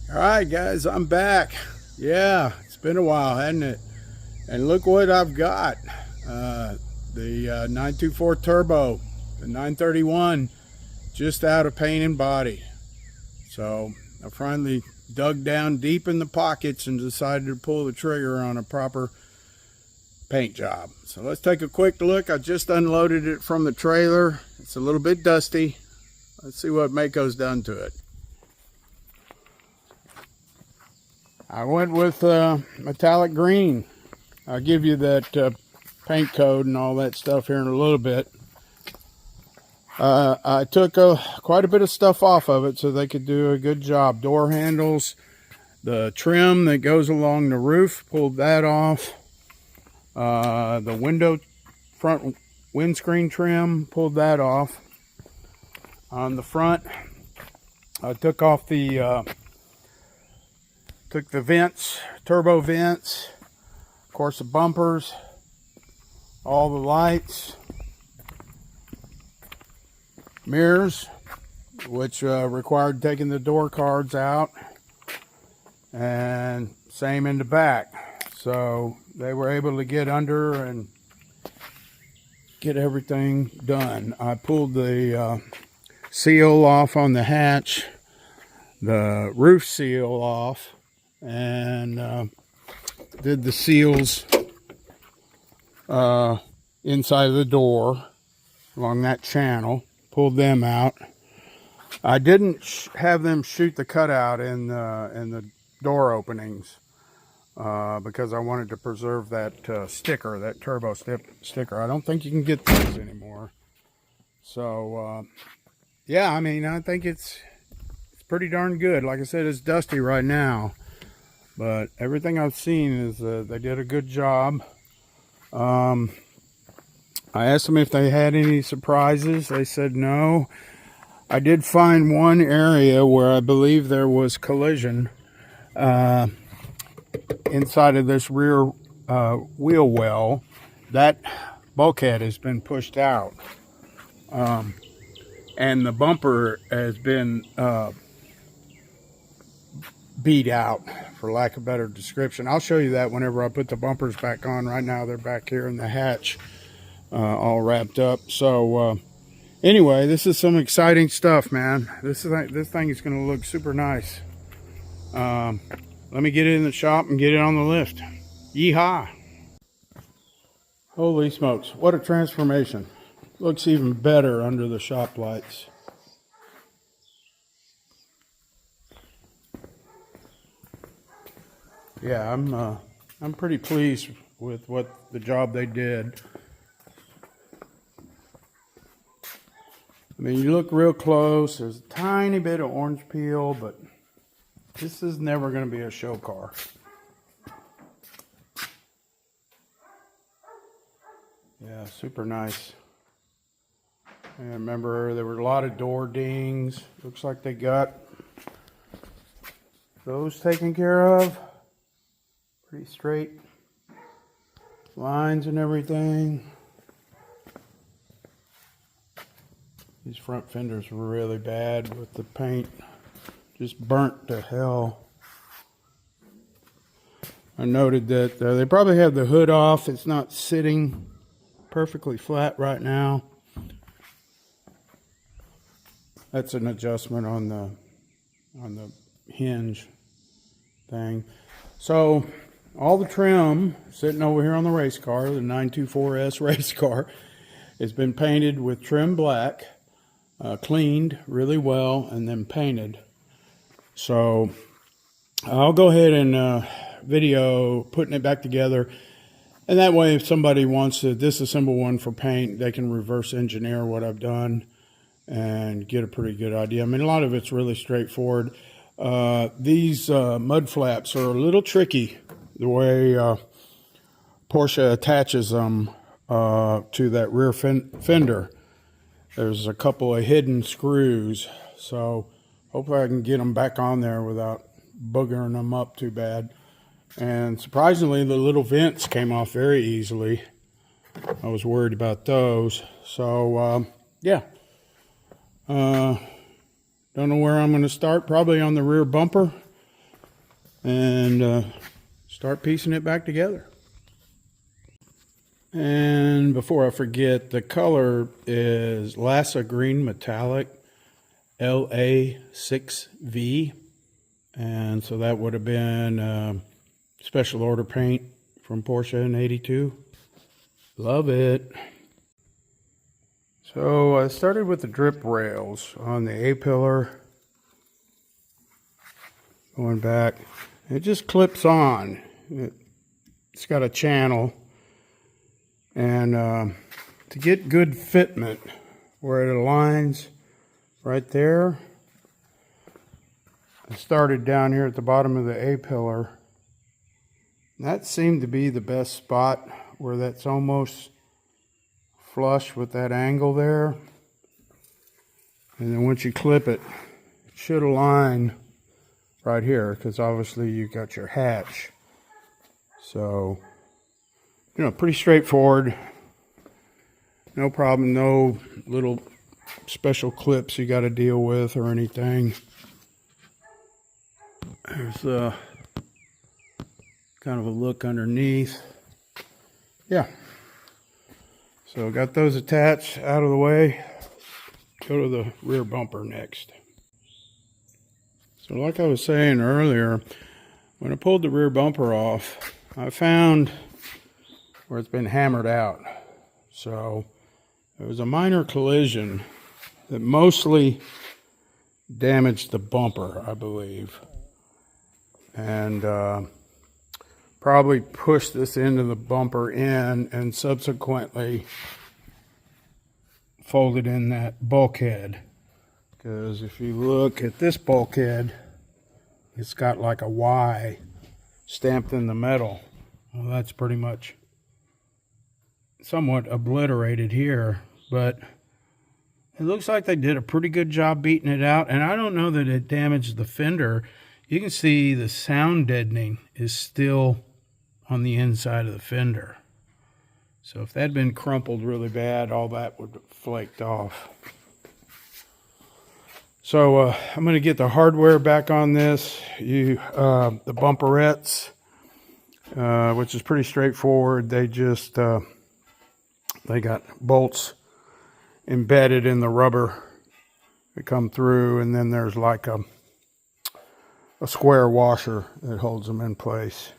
All right, guys, I'm back. Yeah, it's been a while, hasn't it? And look what I've got. The 924 Turbo, the 931, just out of paint and body. So I finally dug down deep in the pockets and decided to pull the trigger on a proper paint job. So let's take a quick look. I just unloaded it from the trailer. It's a little bit dusty. Let's see what Mako's done to it. I went with metallic green. I'll give you that paint code and all that stuff here in a little bit. I took quite a bit of stuff off of it so they could do a good job. Door handles, the trim that goes along the roof, pulled that off. The front windscreen trim, pulled that off. On the front, I took off the vents, turbo vents, of course the bumpers, all the lights, mirrors, which required taking the door cards out, and same in the back. So they were able to get under and get everything done. I pulled the seal off on the hatch, the roof seal off, and did the seals inside of the door along that channel, pulled them out. I didn't have them shoot the cutout in the door openings because I wanted to preserve that sticker, that turbo sticker. I don't think you can get those anymore. So yeah, I mean, I think it's pretty darn good. Like I said, it's dusty right now, but everything I've seen is they did a good job. I asked them if they had any surprises. They said no. I did find one area where I believe there was collision inside of this rear wheel well. That bulkhead has been pushed out, and the bumper has been beat out, for lack of a better description. I'll show you that whenever I put the bumpers back on. Right now they're back here in the hatch, all wrapped up. So anyway, this is some exciting stuff, man. This thing is going to look super nice. Let me get it in the shop and get it on the lift. Yeehaw! Holy smokes, what a transformation. Looks even better under the shop lights. Yeah, I'm pretty pleased with what the job they did. I mean, you look real close, there's a tiny bit of orange peel, but this is never going to be a show car. Yeah, super nice. And remember, there were a lot of door dings. Looks like they got those taken care of. Pretty straight lines and everything. These front fenders were really bad with the paint. Just burnt to hell. I noted that they probably have the hood off. It's not sitting perfectly flat right now. That's an adjustment on the hinge thing. So all the trim sitting over here on the race car, the 924S race car, has been painted with trim black, cleaned really well, and then painted. So I'll go ahead and video putting it back together. And that way, if somebody wants to disassemble one for paint, they can reverse engineer what I've done and get a pretty good idea. I mean, a lot of it's really straightforward. These mud flaps are a little tricky, the way Porsche attaches them to that rear fender. There's a couple of hidden screws, so hopefully I can get them back on there without boogering them up too bad. And surprisingly, the little vents came off very easily. I was worried about those. So yeah, don't know where I'm going to start. Probably on the rear bumper. and start piecing it back together. And before I forget, the color is Lassa Green Metallic LA6V. And so that would have been special order paint from Porsche in '82. Love it. So I started with the drip rails on the A-pillar. Going back. It just clips on. It's got a channel. And to get good fitment where it aligns right there, I started down here at the bottom of the A-pillar. That seemed to be the best spot where that's almost flush with that angle there. And then once you clip it, it should align right here, because obviously you got your hatch. So, you know, pretty straightforward. No problem, no little special clips you got to deal with or anything. There's kind of a look underneath. Yeah. So got those attached out of the way. Go to the rear bumper next. So like I was saying earlier, when I pulled the rear bumper off, I found where it's been hammered out. So there was a minor collision that mostly damaged the bumper, I believe. And probably pushed this into the bumper in and subsequently folded in that bulkhead. Because if you look at this bulkhead, it's got like a Y stamped in the metal. Well, that's pretty much somewhat obliterated here, but it looks like they did a pretty good job beating it out, and I don't know that it damaged the fender. You can see the sound deadening is still on the inside of the fender. So if that had been crumpled really bad, all that would have flaked off. So I'm going to get the hardware back on this. The bumperettes, which is pretty straightforward. They just they got bolts embedded in the rubber that come through, and then there's like a square washer that holds them in place.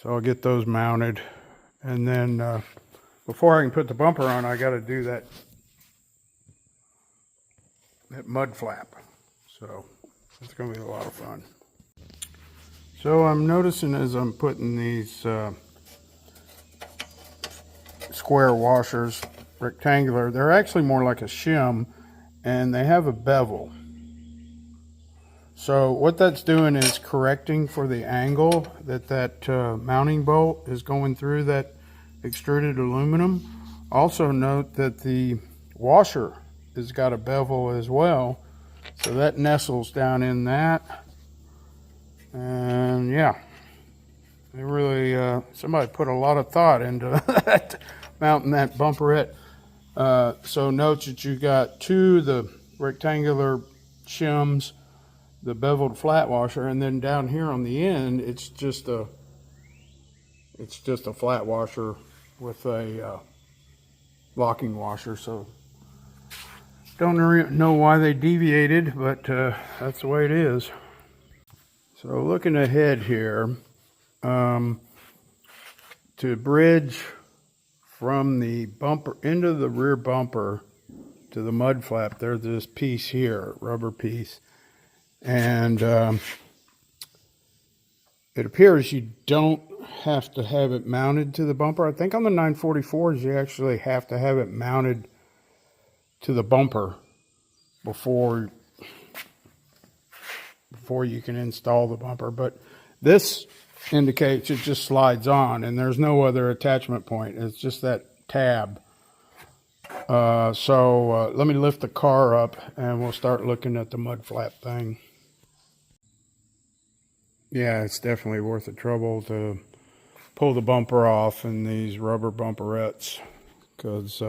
So I'll get those mounted, and then before I can put the bumper on, I got to do that mud flap. So it's going to be a lot of fun. So I'm noticing as I'm putting these square washers, rectangular, they're actually more like a shim, and they have a bevel. So what that's doing is correcting for the angle that mounting bolt is going through that extruded aluminum. Also note that the washer has got a bevel as well, so that nestles down in that. And yeah, they really somebody put a lot of thought into that, mounting that bumperette. So note that you got two of the rectangular shims, the beveled flat washer, and then down here on the end it's just a flat washer with a locking washer. So don't know why they deviated, but that's the way it is. So looking ahead here, to bridge from the bumper into the rear bumper to the mud flap, there's this piece here, rubber piece. And it appears you don't have to have it mounted to the bumper. I think on the 944s you actually have to have it mounted to the bumper before you can install the bumper. But this indicates it just slides on, and there's no other attachment point. It's just that tab. So let me lift the car up and we'll start looking at the mud flap thing. Yeah, it's definitely worth the trouble to pull the bumper off in these rubber bumperettes, because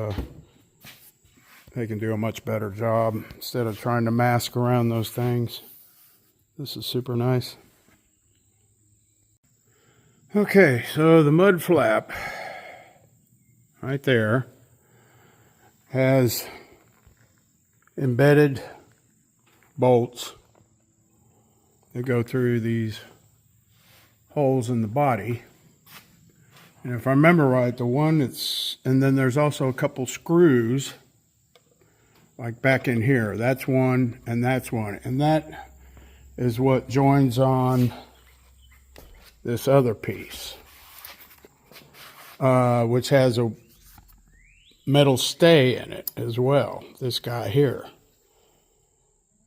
they can do a much better job instead of trying to mask around those things. This is super nice. Okay, so the mud flap right there has embedded bolts that go through these holes in the body. And if I remember right, the one that's, and then there's also a couple screws like back in here. That's one and that's one. And that is what joins on this other piece, which has a metal stay in it as well, this guy here.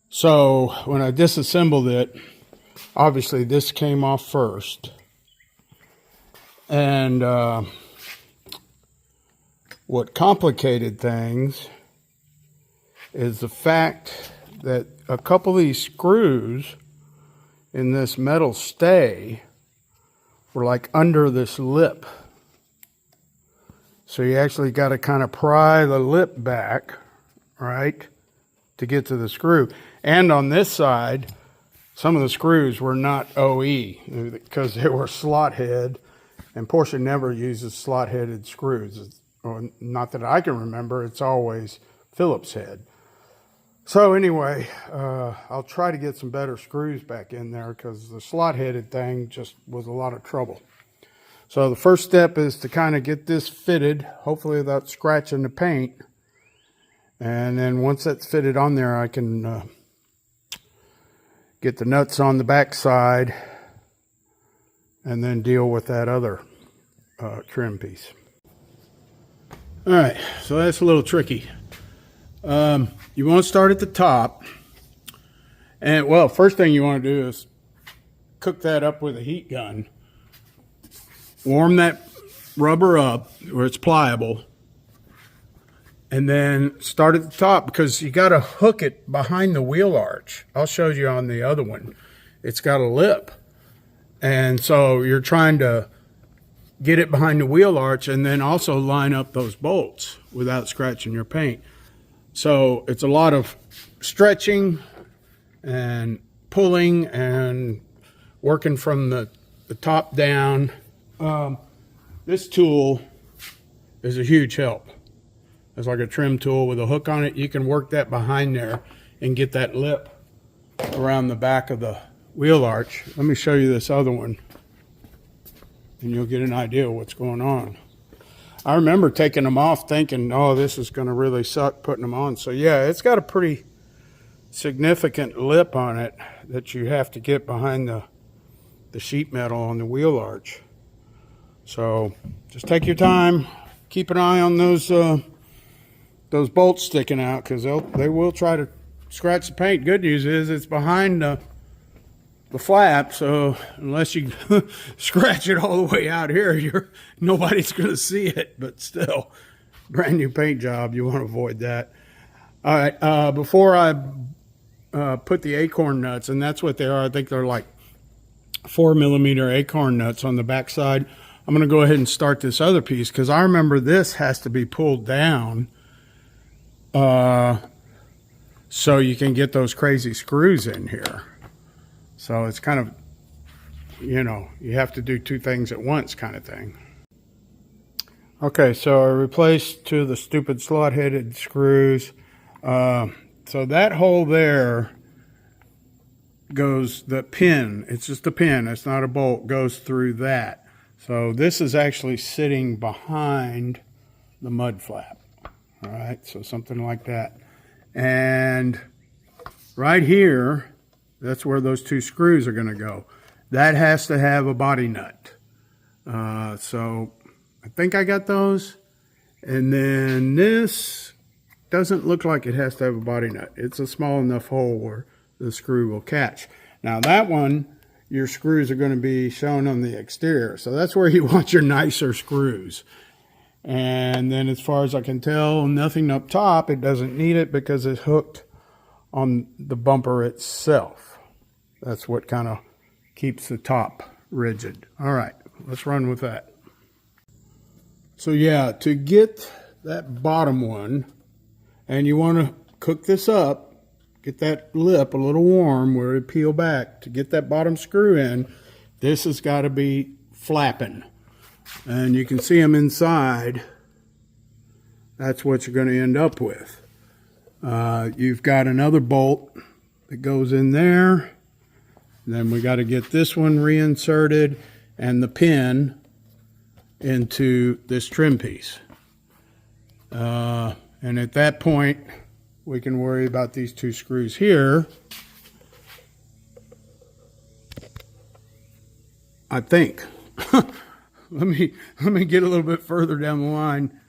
So when I disassembled it, obviously this came off first. And what complicated things is the fact that a couple of these screws in this metal stay were like under this lip. So you actually got to kind of pry the lip back, right, to get to the screw. And on this side, some of the screws were not OE because they were slot head, and Porsche never uses slot headed screws. Or not that I can remember, it's always Phillips head. So anyway, I'll try to get some better screws back in there because the slot headed thing just was a lot of trouble. So the first step is to kind of get this fitted, hopefully without scratching the paint. And then once that's fitted on there, I can get the nuts on the back side and then deal with that other trim piece. All right, so that's a little tricky. You want to start at the top. And well, first thing you want to do is cook that up with a heat gun. Warm that rubber up where it's pliable. And then start at the top because you got to hook it behind the wheel arch. I'll show you on the other one. It's got a lip. And so you're trying to get it behind the wheel arch and then also line up those bolts without scratching your paint. So it's a lot of stretching and pulling and working from the top down. This tool is a huge help. It's like a trim tool with a hook on it. You can work that behind there and get that lip around the back of the wheel arch. Let me show you this other one and you'll get an idea of what's going on. I remember taking them off thinking, oh, this is going to really suck putting them on. So yeah, it's got a pretty significant lip on it that you have to get behind the sheet metal on the wheel arch. So just take your time, keep an eye on those bolts sticking out because they will try to scratch the paint. Good news is it's behind the flap, so unless you scratch it all the way out here, nobody's going to see it. But still, brand new paint job, you want to avoid that. All right, before I put the acorn nuts, and that's what they are, I think they're like 4mm acorn nuts on the back side. I'm going to go ahead and start this other piece because I remember this has to be pulled down so you can get those crazy screws in here. So it's kind of, you know, you have to do two things at once kind of thing. Okay, so I replaced two of the stupid slot-headed screws. So that hole there goes, the pin, it's just a pin, it's not a bolt, goes through that. So this is actually sitting behind the mud flap. All right, so something like that. And right here, that's where those two screws are going to go. That has to have a body nut. So I think I got those. And then this doesn't look like it has to have a body nut. It's a small enough hole where the screw will catch. Now that one, your screws are going to be shown on the exterior. So that's where you want your nicer screws. And then as far as I can tell, nothing up top. It doesn't need it because it's hooked on the bumper itself. That's what kind of keeps the top rigid. All right, let's run with that. So yeah, to get that bottom one, and you want to cook this up, get that lip a little warm where it peel back to get that bottom screw in. This has got to be flapping. And you can see them inside. That's what you're going to end up with. You've got another bolt that goes in there. Then we got to get this one reinserted and the pin into this trim piece. And at that point, we can worry about these two screws here. I think. let me get a little bit further down the line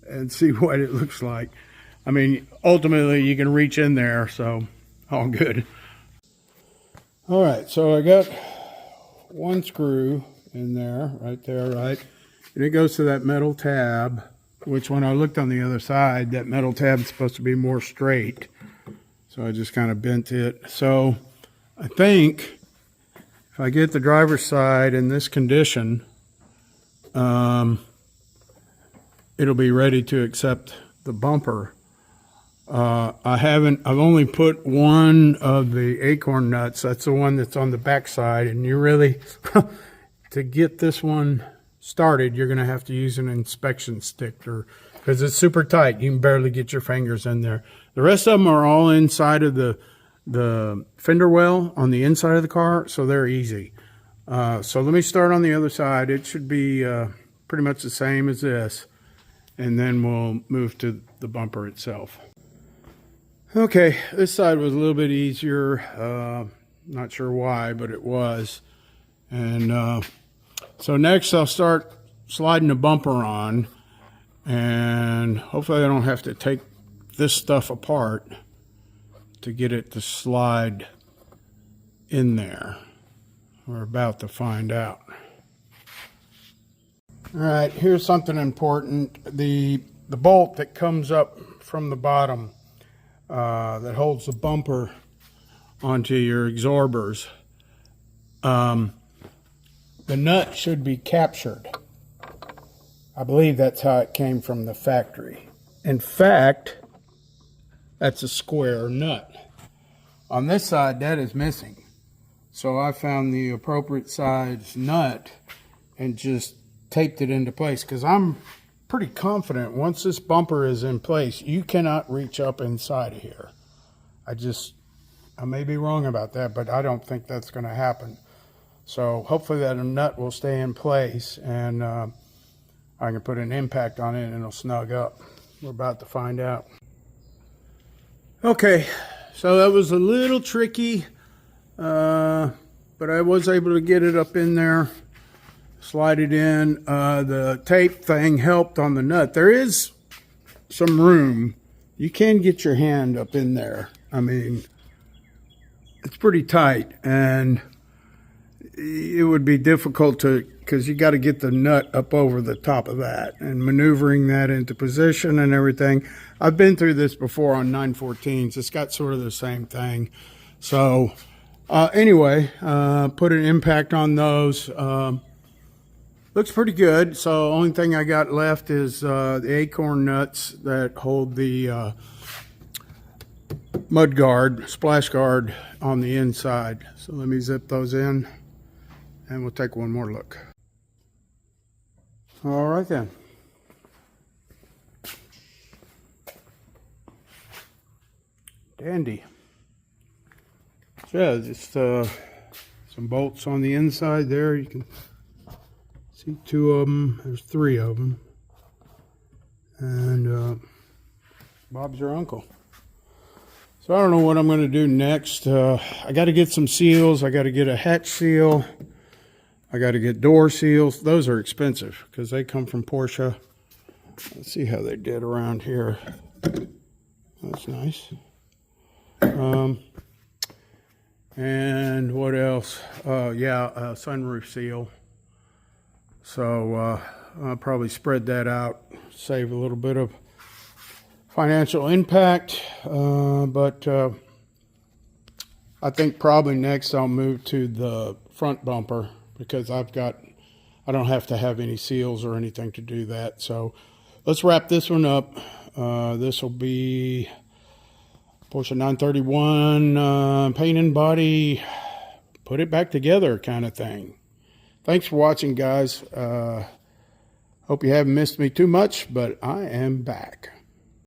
and see what it looks like. I mean, ultimately you can reach in there, so all good. All right, so I got one screw in there, right there, right? And it goes to that metal tab, which when I looked on the other side, that metal tab is supposed to be more straight. So I just kind of bent it. So I think if I get the driver's side in this condition, it'll be ready to accept the bumper. I've only put one of the acorn nuts. That's the one that's on the back side. And you really, to get this one started, you're going to have to use an inspection stick because it's super tight. You can barely get your fingers in there. The rest of them are all inside of the fender well on the inside of the car, so they're easy. So let me start on the other side. It should be pretty much the same as this, and then we'll move to the bumper itself. Okay, this side was a little bit easier. Not sure why, but it was. And so next I'll start sliding the bumper on, and hopefully I don't have to take this stuff apart to get it to slide in there. We're about to find out. All right, here's something important. The bolt that comes up from the bottom that holds the bumper onto your absorbers, the nut should be captured. I believe that's how it came from the factory. In fact, that's a square nut. On this side, that is missing. So I found the appropriate size nut and just taped it into place, because I'm pretty confident once this bumper is in place, you cannot reach up inside of here. I may be wrong about that, but I don't think that's going to happen. So hopefully that nut will stay in place, and I can put an impact on it and it'll snug up. We're about to find out. Okay, so that was a little tricky, but I was able to get it up in there, slide it in. The tape thing helped on the nut. There is some room. You can get your hand up in there. I mean, it's pretty tight, and it would be difficult because you got to get the nut up over the top of that and maneuvering that into position and everything. I've been through this before on 914s. It's got sort of the same thing. So anyway, put an impact on those. Looks pretty good. So only thing I got left is the acorn nuts that hold the mud guard, splash guard on the inside. So let me zip those in, and we'll take one more look. All right then. Dandy. So yeah, just some bolts on the inside there. You can see two of them. There's three of them. And Bob's your uncle. So I don't know what I'm going to do next. I got to get some seals. I got to get a hatch seal. I got to get door seals. Those are expensive because they come from Porsche. Let's see how they did around here. That's nice. And what else? Yeah, a sunroof seal. So I'll probably spread that out, save a little bit of financial impact. But I think probably next I'll move to the front bumper, because I don't have to have any seals or anything to do that. So let's wrap this one up. This will be Porsche 931 paint and body, put it back together kind of thing. thanks for watching, guys. Hope you haven't missed me too much, but I am back.